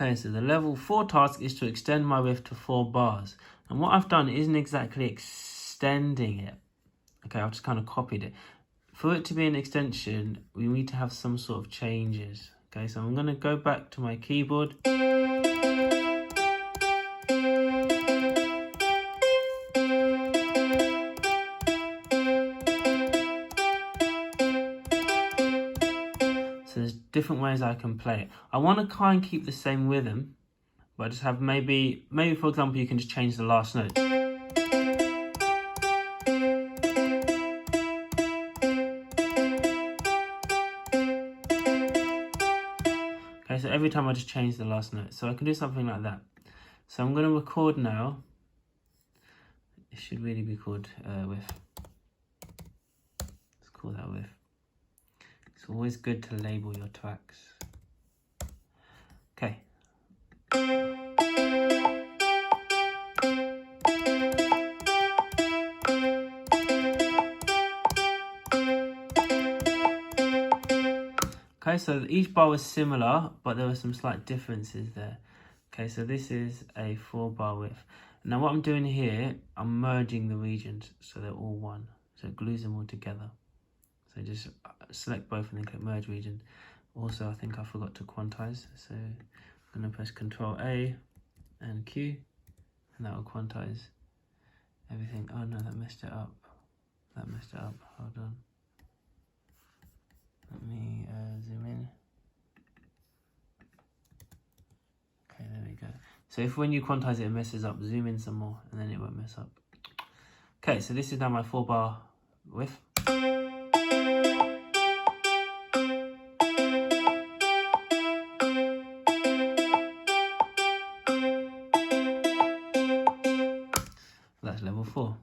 Okay, so the level 4 task is to extend my riff to 4 bars. And what I've done isn't exactly extending it. Okay, I've just kind of copied it. For it to be an extension, we need to have some sort of changes. Okay, so I'm going to go back to my keyboard. So there's different ways I can play it. I want to try and keep the same rhythm, but I just have maybe for example, you can just change the last note. Okay, so every time I just change the last note. So I can do something like that. So I'm going to record now. It should really be called riff. Let's call that riff. It's always good to label your tracks. Okay. Okay, so each bar was similar, but there were some slight differences there. Okay, so this is a 4-bar riff. Now what I'm doing here, I'm merging the regions so they're all one. So it glues them all together. So just select both and then click merge region. Also, I think I forgot to quantize. So I'm going to press Control A and Q, and that will quantize everything. Oh no, that messed it up. Hold on. Let me zoom in. Okay, there we go. So if when you quantize it, it messes up, zoom in some more and then it won't mess up. Okay, so this is now my 4-bar riff. That's level 4.